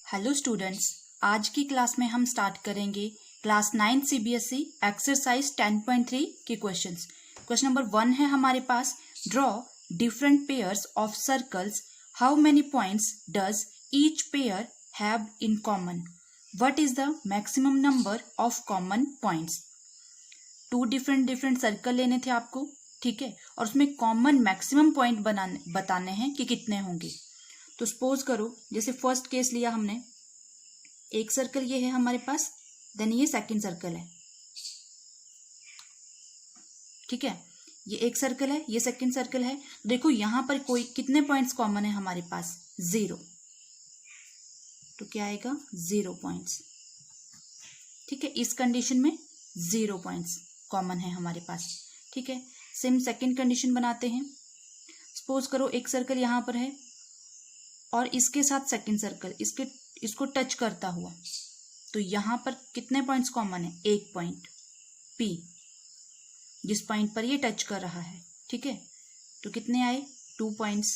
Hello students, आज की class में हम स्टार्ट करेंगे क्लास 9 सीबीएसई एक्सरसाइज 10.3 के क्वेश्चंस। क्वेश्चन नंबर 1 है हमारे पास, draw different pairs of circles, how many points does each pair have in common, what is the maximum number of common points. Two different circle लेने थे आपको, ठीक है, और उसमें कॉमन मैक्सिमम पॉइंट बताने हैं कि कितने होंगे। तो सपोज करो, जैसे फर्स्ट केस लिया हमने, एक सर्कल ये है हमारे पास, देन ये सेकंड सर्कल है, ठीक है, ये एक सर्कल है, ये सेकंड सर्कल है। देखो यहां पर कोई कितने पॉइंट्स कॉमन है हमारे पास, 0, तो क्या आएगा 0 पॉइंट्स, ठीक है। इस कंडीशन में 0 पॉइंट्स कॉमन है हमारे पास, ठीक है। सेम सेकंड कंडीशन बनाते हैं। सपोज करो एक सर्कल यहां पर है और इसके साथ सेकंड सर्कल इसको टच करता हुआ, तो यहां पर कितने पॉइंट्स कॉमन है, एक पॉइंट P, जिस पॉइंट पर ये टच कर रहा है, ठीक है। तो कितने आए, 2 पॉइंट्स।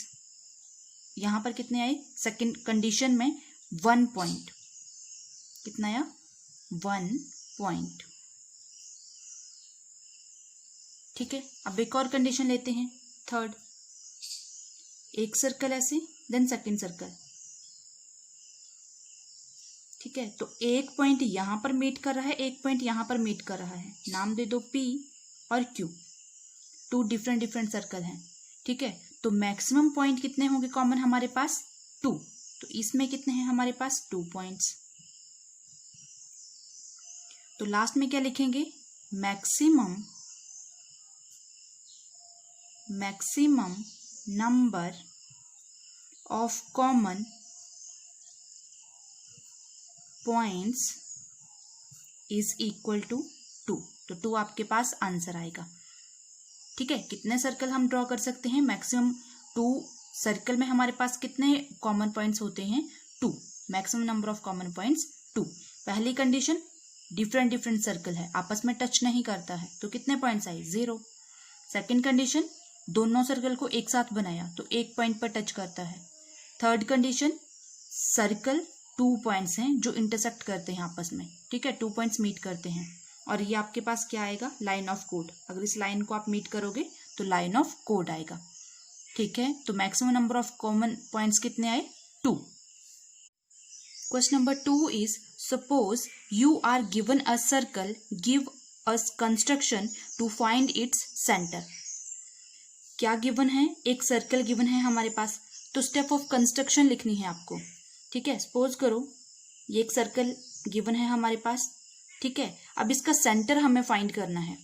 यहां पर कितने आए, सेकंड कंडीशन में 1 पॉइंट, कितना आया, 1 पॉइंट, ठीक है। अब एक और कंडीशन लेते हैं, थर्ड, एक सर्कल ऐसे, देन सेकंड सर्कल, ठीक है। तो एक पॉइंट यहां पर मीट कर रहा है, एक पॉइंट यहां पर मीट कर रहा है, नाम दे दो P और Q, टू डिफरेंट सर्कल हैं, ठीक है। तो मैक्सिमम पॉइंट कितने होंगे कॉमन हमारे पास, 2, तो इसमें कितने हैं हमारे पास, 2 पॉइंट्स। तो लास्ट में क्या लिखेंगे, maximum number of common points is equal to 2, तो 2 आपके पास आंसर आएगा, ठीक है। कितने सर्कल हम ड्रॉ कर सकते हैं, मैक्सिमम 2 सर्कल में हमारे पास कितने कॉमन पॉइंट्स होते हैं, 2, maximum number of common points 2। पहली कंडीशन, डिफरेंट सर्कल है, आपस में टच नहीं करता है, तो कितने पॉइंट्स आए, 0। सेकेंड कंडीशन, दोनों सर्कल को एक साथ बनाया तो एक पॉइंट पर टच करता है। थर्ड कंडीशन, सर्कल 2 पॉइंट्स हैं जो इंटरसेक्ट करते हैं आपस में, ठीक है, 2 पॉइंट्स मीट करते हैं, और ये आपके पास क्या आएगा, लाइन ऑफ कोड। अगर इस लाइन को आप मीट करोगे तो लाइन ऑफ कोड आएगा, ठीक है। तो maximum number of common points कितने आए, 2। Question number 2 is, suppose you are given a circle, give us construction to find its centre. क्या गिवन है, एक सर्कल गिवन है हमारे पास, तो स्टेप ऑफ कंस्ट्रक्शन लिखनी है आपको, ठीक है। सपोज करो ये एक सर्कल गिवन है हमारे पास, ठीक है। अब इसका सेंटर हमें फाइंड करना है,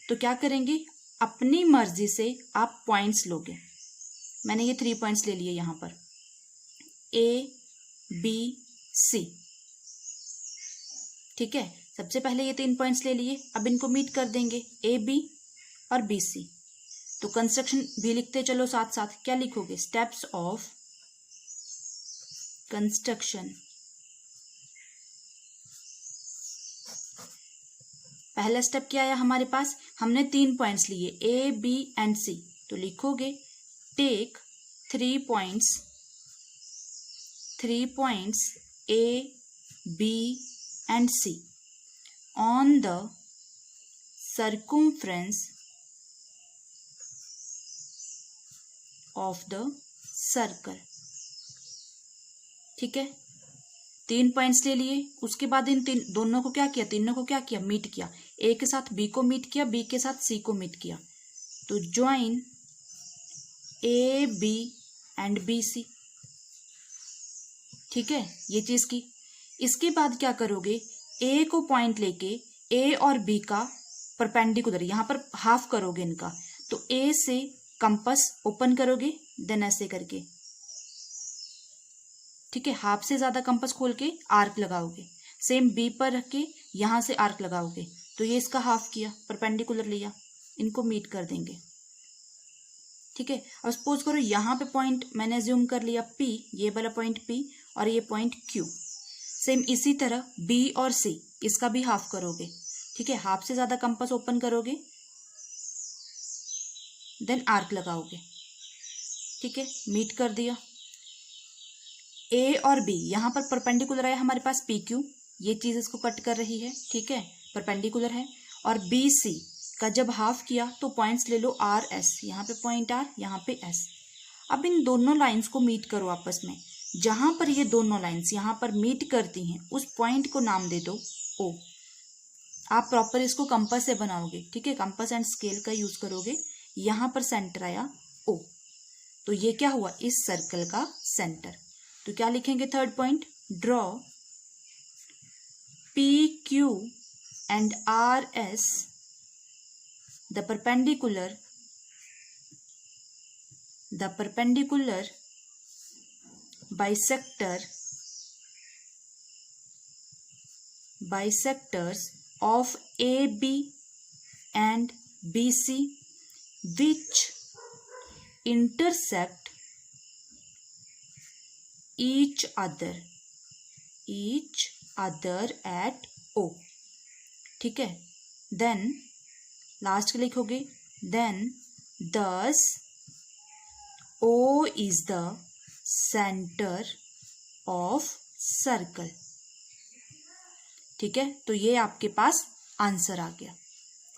तो क्या करेंगे, अपनी मर्जी से आप पॉइंट्स लोगे। मैंने ये 3 पॉइंट्स ले लिए यहां पर, A B C, ठीक है। सबसे पहले ये 3 पॉइंट्स ले लिए, अब इनको मीट कर देंगे, A B और B C। तो कंस्ट्रक्शन भी लिखते चलो साथ साथ, क्या लिखोगे, स्टेप्स ऑफ कंस्ट्रक्शन। पहला स्टेप क्या आया हमारे पास, हमने 3 पॉइंट्स लिए, A B एंड C, तो लिखोगे take 3 points A B and C on the circumference of the circle, ठीक है। 3 पॉइंट्स ले लिए, उसके बाद इन दोनों को क्या किया, तीनों को क्या किया, मीट किया। A के साथ B को मीट किया, B के साथ C को मीट किया, तो join A B and B C, ठीक है, ये चीज की। इसके बाद क्या करोगे, A को पॉइंट लेके A और B का परपेंडिकुलर, यहां पर हाफ करोगे इनका, तो A से कंपास ओपन करोगे, देन ऐसे करके, ठीक है, हाफ से ज्यादा कंपास खोल के आर्क लगाओगे, सेम B पर रख के यहां से आर्क लगाओगे, तो ये इसका हाफ किया, परपेंडिकुलर लिया, इनको मीट कर देंगे, ठीक है। अब सपोज करो यहां पे पॉइंट मैंने ज्यूम कर लिया P, ये वाला पॉइंट P और ये पॉइंट Q। सेम इसी तरह B और C, इसका भी हाफ करोगे, ठीक है, हाफ से ज्यादा कंपास ओपन करोगे, देन आर्क लगाओगे, ठीक है, मीट कर दिया। ए और बी यहाँ पर परपेंडिकुलर है हमारे पास पी क्यू, ये चीज इसको कट कर रही है, ठीक है, परपेंडिकुलर है। और बी सी का जब हाफ किया तो पॉइंट्स ले लो आर एस, यहाँ पे पॉइंट आर, यहाँ पे एस। अब इन दोनों लाइंस को मीट करो आपस में। जहां पर ये दोनों लाइंस यहाँ पर मीट करती हैं उस पॉइंट को नाम दे दो ओ। आप प्रॉपर इसको कंपास से बनाओगे, ठीक है, कंपास एंड स्केल का यूज करोगे। यहाँ पर सेंटर आया ओ, तो ये क्या हुआ, इस सर्कल का सेंटर। तो क्या लिखेंगे third point, draw P Q and R S the perpendicular bisectors of AB and BC which intersect each other at O, ठीक है। देन लास्ट के लिखोगे, then thus O is the center of circle, ठीक है। तो ये आपके पास answer आ गया।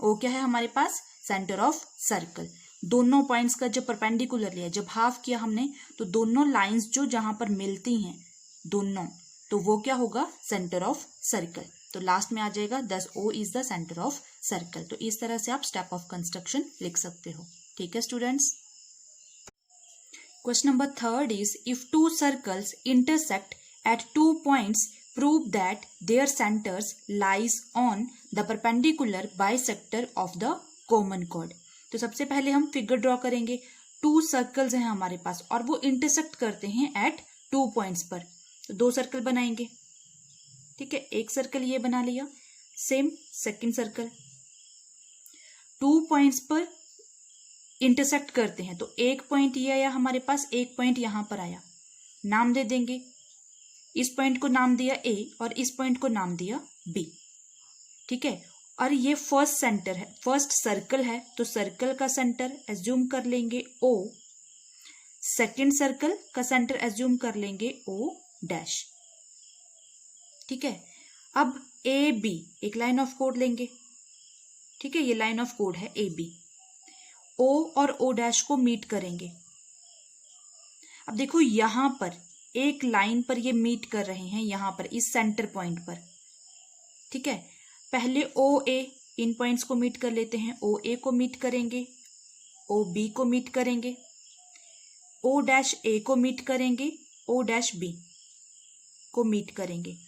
ओ क्या है हमारे पास, सेंटर ऑफ सर्कल। दोनों पॉइंट्स का जब परपेंडिकुलर लिया, जब हाफ किया हमने, तो दोनों लाइंस जो जहां पर मिलती हैं दोनों, तो वो क्या होगा, सेंटर ऑफ सर्कल। तो लास्ट में आ जाएगा thus O is the centre of circle. तो इस तरह से आप स्टेप ऑफ कंस्ट्रक्शन लिख सकते हो, ठीक है students. Question number third is if two circles intersect at 2 points prove that their centers lies on the perpendicular bisector of the common chord। तो सबसे पहले हम फिगर ड्रॉ करेंगे। 2 सर्कल्स हैं हमारे पास और वो इंटरसेक्ट करते हैं एट 2 पॉइंट्स पर। तो 2 सर्कल बनाएंगे, ठीक है। एक सर्कल ये बना लिया, सेम सेकंड सर्कल। 2 पॉइंट्स पर इंटरसेक्ट करते हैं, तो एक पॉइंट ये आया हमारे पास, एक पॉइंट यहां पर आया। नाम दे देंगे, इस पॉइंट को नाम दिया ए और इस पॉइंट को नाम दिया बी, ठीक है। और ये फर्स्ट सेंटर है, फर्स्ट सर्कल है, तो सर्कल का सेंटर एज्यूम कर लेंगे ओ। सेकंड सर्कल का सेंटर एज्यूम कर लेंगे ओ डैश, ठीक है। अब ए बी एक लाइन ऑफ कोड लेंगे, ठीक है, ये लाइन ऑफ कोड है ए बी। ओ और ओ डैश को मीट करेंगे। अब देखो यहां पर एक लाइन पर ये मीट कर रहे हैं, यहां पर इस सेंटर पॉइंट पर, ठीक है। पहले ओ ए इन पॉइंट्स को मीट कर लेते हैं। ओ ए को मीट करेंगे, ओ बी को मीट करेंगे, ओ डैश ए को मीट करेंगे, ओ डैश बी को मीट करेंगे,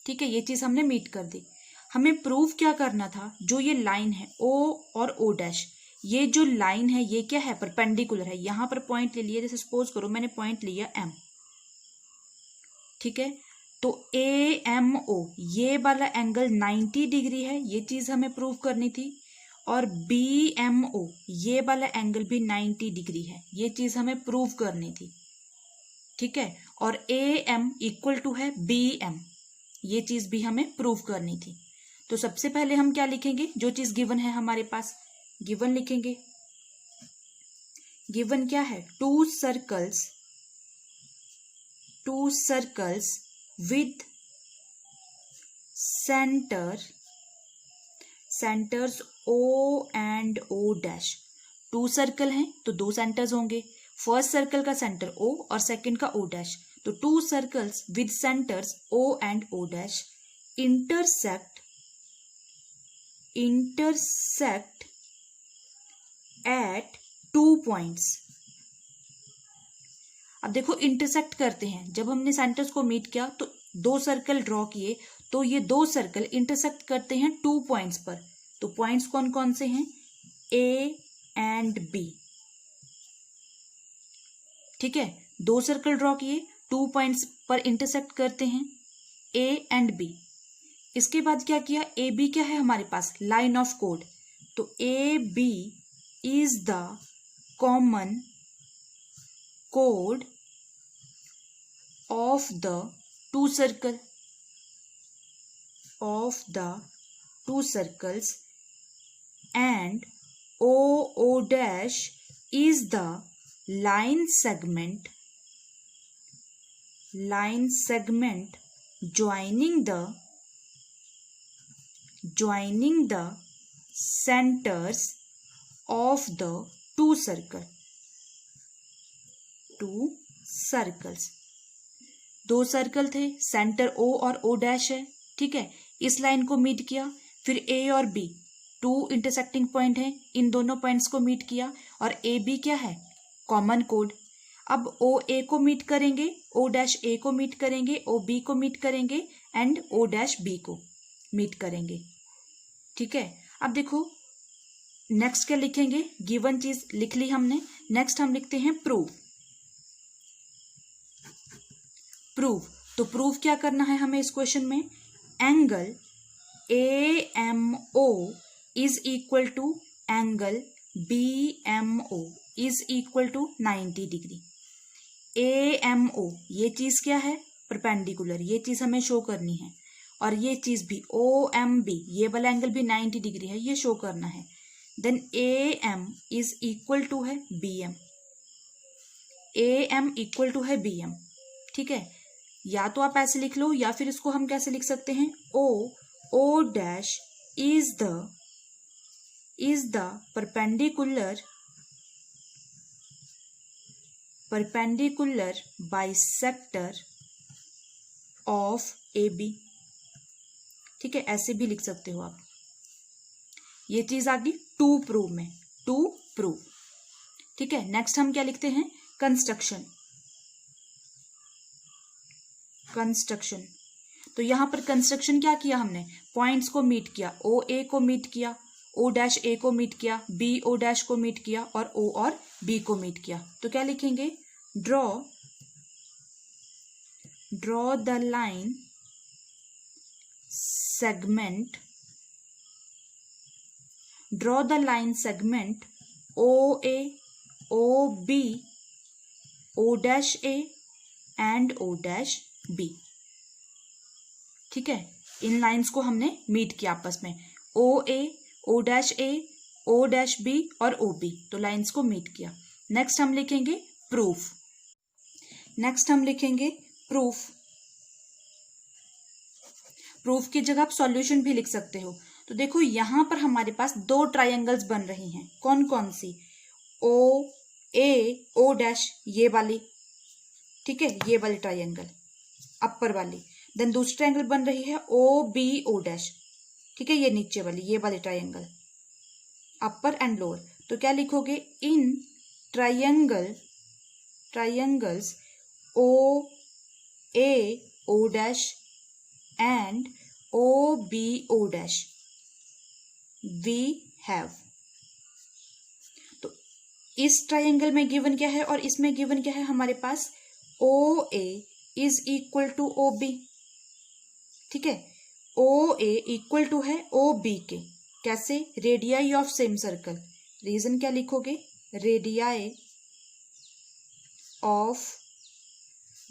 ठीक है। ये चीज हमने मीट कर दी। हमें प्रूव क्या करना था, जो ये लाइन है ओ और ओ डैश, ये जो लाइन है ये क्या है, परपेंडिकुलर है। यहां पर पॉइंट ले लिया, जैसे सपोज करो मैंने पॉइंट लिया एम, ठीक है। तो ए एम ओ ये वाला एंगल 90 डिग्री है, ये चीज हमें प्रूव करनी थी। और बी एम ओ ये वाला एंगल भी 90 डिग्री है, ये चीज हमें प्रूव करनी थी, ठीक है। और ए एम इक्वल टू है बी एम, ये चीज भी हमें प्रूव करनी थी। तो सबसे पहले हम क्या लिखेंगे, जो चीज गिवन है हमारे पास, गिवन लिखेंगे। गिवन क्या है, two circles with centres O and O dash. 2 circle हैं तो 2 सेंटर्स होंगे, फर्स्ट सर्कल का सेंटर ओ और सेकंड का ओ डैश। तो 2 circles with centres O and O dash intersect at 2 points. अब देखो इंटरसेक्ट करते हैं, जब हमने सेंटर्स को मीट किया तो 2 सर्कल ड्रॉ किए, तो ये 2 सर्कल इंटरसेक्ट करते हैं 2 पॉइंट्स पर। तो पॉइंट्स कौन कौन से हैं, ए एंड बी, ठीक है। 2 सर्कल ड्रॉ किए, 2 पॉइंट्स पर इंटरसेक्ट करते हैं ए एंड बी। इसके बाद क्या किया, ए बी क्या है हमारे पास, लाइन ऑफ कोड। तो A B is the common code of the two circles and O dash is the line segment line segment joining the centers of the two circles. दो circle थे, centre O और O dash है, ठीक है, इस line को meet किया, फिर A और B टू इंटरसेक्टिंग पॉइंट है, इन दोनों पॉइंट्स को मीट किया, और ए बी क्या है, कॉमन कोड. अब ओ ए को मीट करेंगे, ओ डैश ए को मीट करेंगे, ओ बी को मीट करेंगे, एंड ओ डैश बी को मीट करेंगे. ठीक है, अब देखो नेक्स्ट क्या लिखेंगे, गिवन चीज लिख ली हमने, नेक्स्ट हम लिखते हैं प्रूव. तो प्रूव क्या करना है हमें इस क्वेश्चन में, angle AMO is equal to angle BMO is equal to 90 degree. AMO ये चीज क्या है, परपेंडिकुलर, ये चीज हमें शो करनी है, और ये चीज भी OMB ये वाला एंगल भी 90 डिग्री है, ये शो करना है. Then AM is equal to है BM, AM इक्वल टू है BM. ठीक है, या तो आप ऐसे लिख लो, या फिर इसको हम कैसे लिख सकते हैं, O dash is the perpendicular bisector of AB. ठीक है, ऐसे भी लिख सकते हो आप. ये चीज आ गई टू प्रूव. ठीक है, नेक्स्ट हम क्या लिखते हैं, कंस्ट्रक्शन. तो यहां पर कंस्ट्रक्शन क्या किया हमने, पॉइंट्स को मीट किया, ओ ए को मीट किया, ओ डैश ए को मीट किया, बी ओ डैश को मीट किया, और ओ और बी को मीट किया. तो क्या लिखेंगे, draw the line segment O A O B O dash A and O dash B. ठीक है, इन लाइंस को हमने मीट किया आपस में, ओ ए ओ डैश बी और ओ बी, तो लाइंस को मीट किया. नेक्स्ट हम लिखेंगे प्रूफ. प्रूफ की जगह आप सॉल्यूशन भी लिख सकते हो. तो देखो यहां पर हमारे पास दो ट्रायंगल्स बन रही हैं, कौन कौन सी, ओ ए ओ डैश ये वाली, ठीक है, ये वाली ट्रायंगल अपर वाली. देन दूसरी ट्रायंगल बन रही है ओ बी ओ डैश, ठीक है, ये नीचे वाली, ये वाली ट्रायंगल अपर एंड लोअर. तो क्या लिखोगे, in triangles O A O dash and O B O dash we have. तो इस ट्रायंगल में गिवन क्या है और इसमें गिवन क्या है हमारे पास, O A is equal to O B. ठीक है, ओ ए इक्वल टू है ओ बी के, कैसे, radii of same circle. Reason क्या लिखोगे, radii of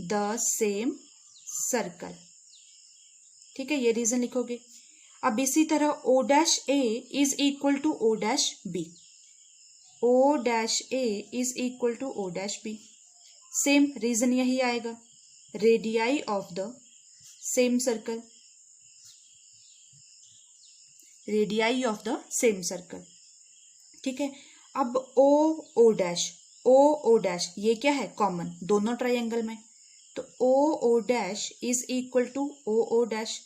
the same circle. ठीक है, ये रीजन लिखोगे. अब इसी तरह O dash A is equal to O dash B, O dash A is equal to O dash B. Same reason यही आएगा, radii of the same circle, radii of the same circle. ठीक है, अब O dash ये क्या है, common दोनों triangle में. तो O dash is equal to O dash,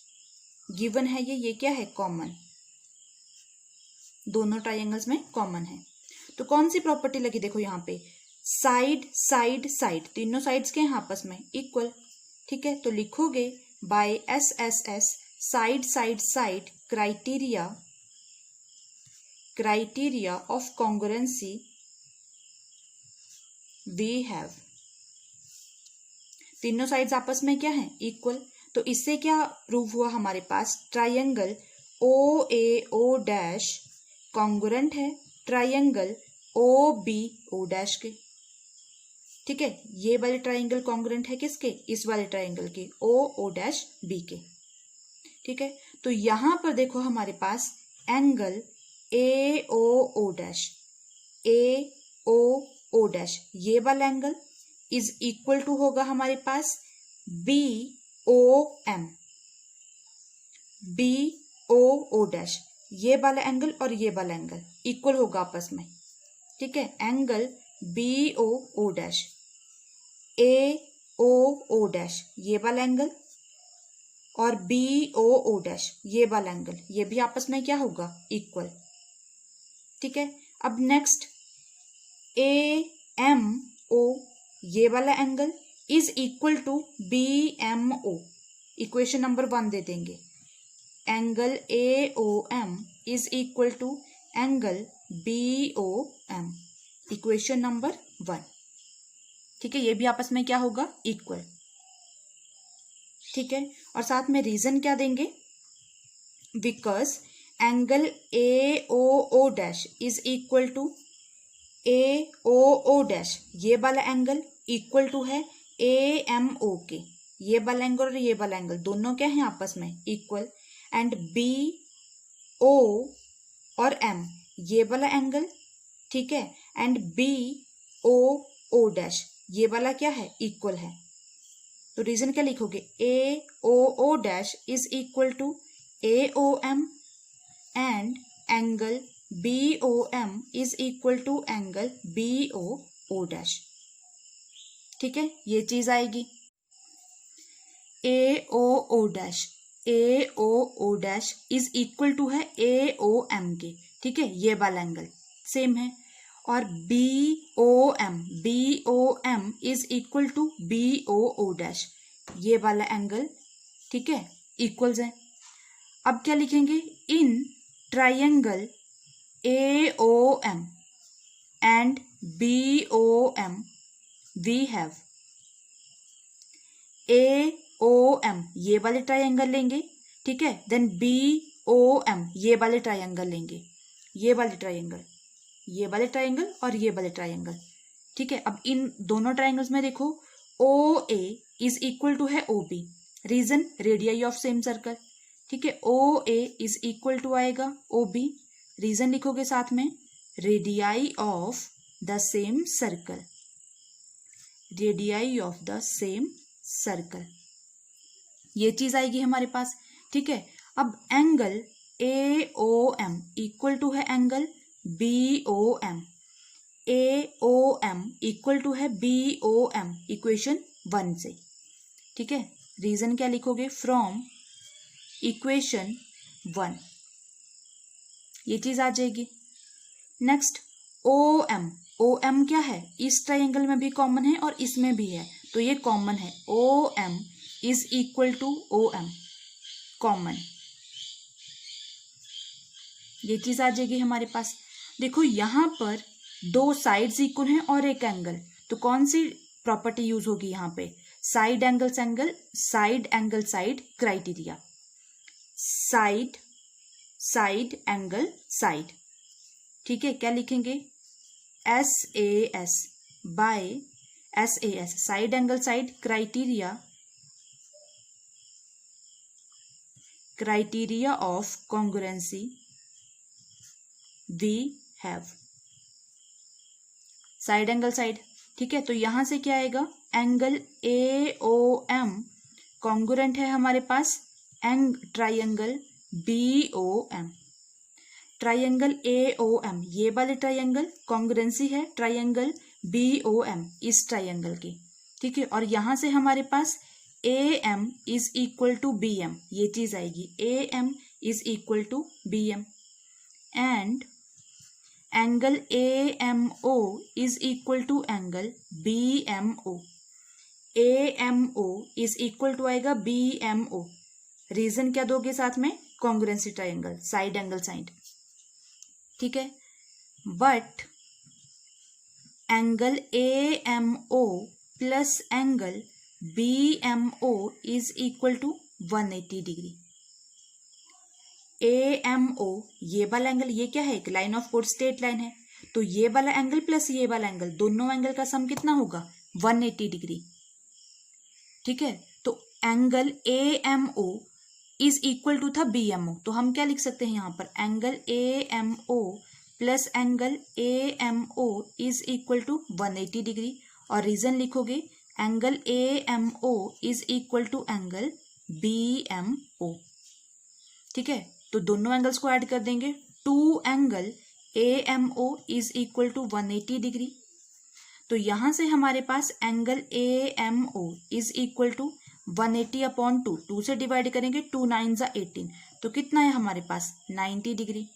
given है ये क्या है, कॉमन, दोनों ट्रायंगल्स में कॉमन है. तो कौन सी प्रॉपर्टी लगी, देखो यहाँ पे साइड, तीनों साइड्स के हैं आपस में इक्वल. ठीक है, तो लिखोगे by SSS side criteria of congruency we have. तीनों साइड्स आपस में क्या है, इक्वल. तो इससे क्या प्रूव हुआ हमारे पास, triangle O A O dash congruent है triangle O B O dash के. ठीक है, ये वाले ट्रायंगल कॉन्ग्रुएंट है किसके, इस वाले ट्रायंगल के, ओ डैश बी के. ठीक है, तो यहां पर देखो हमारे पास एंगल ए ओ डैश ये वाला एंगल इज इक्वल टू होगा हमारे पास BOM, BOO डैश, ये वाला एंगल और ये वाला एंगल इक्वल होगा आपस में, ठीक है। Angle BOO dash, AOO dash ये वाला एंगल और BOO डैश ये वाला एंगल, ये भी आपस में क्या होगा, इक्वल, ठीक है। अब नेक्स्ट AMO ये वाला angle is equal to BMO, equation number 1 दे देंगे। Angle AOM is equal to angle BOM, equation number 1, ठीक है। ये भी आपस में क्या होगा, इक्वल, ठीक है। और साथ में रीजन क्या देंगे, because angle AOO dash is equal to AOO dash, ये वाला एंगल इक्वल टू है AMO के, ये वाला एंगल और ये वाला एंगल दोनों क्या है आपस में, इक्वल। एंड BO और M ये वाला एंगल, ठीक है। एंड BOO डैश ये वाला क्या है, इक्वल है। तो रीजन क्या लिखोगे, AOO dash is equal to AOM and angle BOM is equal to angle BOO dash, ठीक है। ये चीज आएगी। AOO dash, AOO dash is equal to है AOM के, ठीक है, ये वाला एंगल सेम है। और BOM is equal to BOO dash, ये वाला एंगल, ठीक है, इक्वल्स है। अब क्या लिखेंगे, in triangle AOM and BOM we have, AOM ये वाले ट्राइंगल लेंगे, ठीक है, देन BOM ये वाले ट्राइंगल लेंगे, ये वाले ट्राइंगल, ये वाले ट्राइंगल और ये वाले ट्राइंगल, ठीक है। अब इन दोनों ट्राइंगल्स में देखो OA इज इक्वल टू है OB, reason radii of same circle, ठीक है। OA इज इक्वल टू आएगा OB, रीजन लिखोगे साथ में, radii of the same circle, radii of the same circle, ये चीज आएगी हमारे पास, ठीक है। अब एंगल AOM इक्वल टू है angle BOM, AOM equal to है BOM, इक्वेशन 1 से, ठीक है। रीजन क्या लिखोगे, फ्रॉम इक्वेशन 1, ये चीज आ जाएगी। नेक्स्ट OM क्या है, इस ट्राइंगल में भी कॉमन है और इसमें भी है, तो ये कॉमन है, OM is equal to OM, common, ये चीज आ जाएगी हमारे पास। देखो यहां पर दो साइड्स इक्वल हैं और एक एंगल, तो कौन सी प्रॉपर्टी यूज होगी यहाँ पे, side angle side criteria, side angle side, ठीक है। क्या लिखेंगे, SAS by SAS, side angle side criteria of congruency we have, side angle side, ठीक है। तो यहां से क्या आएगा, एंगल AOM कॉन्ग्रुएंट है हमारे पास ट्राइंगल BOM, ट्राइंगल AOM ये वाले ट्राइंगल कॉन्ग्रुएंसी है ट्राइंगल BOM इस ट्राइंगल की, ठीक है। और यहां से हमारे पास AM is equal to BM, ये चीज आएगी, AM is equal to BM and angle AMO is equal to angle BMO, AMO is equal to आएगा BMO, रीजन क्या दोगे साथ में, congruency triangle, side angle side, ठीक है। But angle AMO plus angle BMO is equal to 180 degree. AMO ये वाला angle, ये क्या है, एक line of code straight line है, तो ये वाला एंगल प्लस ये वाला एंगल, दोनों एंगल का सम कितना होगा, 180 डिग्री, ठीक है। तो angle AMO is equal to था BMO, तो हम क्या लिख सकते हैं यहाँ पर, angle AMO plus angle AMO is equal to 180 degree, और रीजन लिखोगे angle AMO is equal to angle BMO। ठीक है, तो दोनों एंगल्स को ऐड कर देंगे। 2 angle AMO is equal to 180 degree. तो यहां से हमारे पास angle AMO is equal to 180 upon 2, 2 से डिवाइड करेंगे, 2 9 ज़ा 18, तो कितना है हमारे पास 90 degree.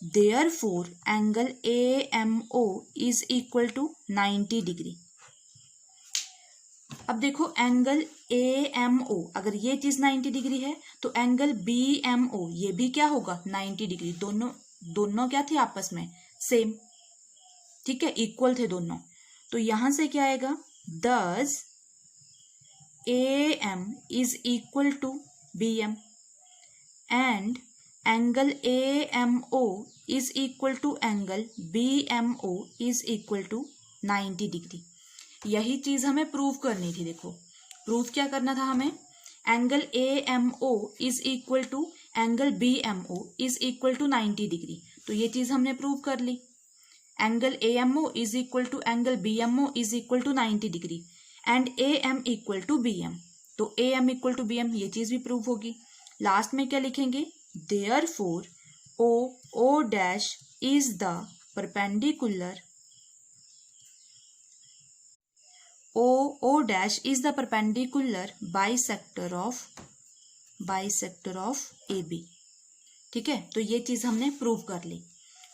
Therefore angle AMO is equal to 90 degree. अब देखो एंगल AMO, अगर ये चीज 90 डिग्री है तो एंगल BMO ये भी क्या होगा 90 डिग्री। दोनों क्या थे आपस में सेम, ठीक है, इक्वल थे दोनों। तो यहां से क्या आएगा, thus AM is equal to BM and angle AMO is equal to angle BMO is equal to 90 degree. यही चीज हमें प्रूव करनी थी। देखो प्रूव क्या करना था हमें, angle AMO is equal to angle BMO is equal to 90 degree. तो ये चीज हमने प्रूव कर ली। Angle AMO is equal to angle BMO is equal to 90 degree and AM equal to BM। तो AM इक्वल टू BM ये चीज भी प्रूव होगी। लास्ट में क्या लिखेंगे, therefore O dash is the perpendicular, O dash is the perpendicular bisector of AB। ठीक है, तो ये चीज हमने प्रूव कर ली।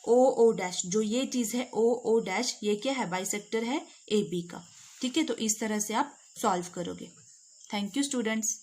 O डैश, जो ये चीज है O डैश, ये क्या है, बाइसेक्टर है AB का। ठीक है, तो इस तरह से आप सॉल्व करोगे। Thank you students.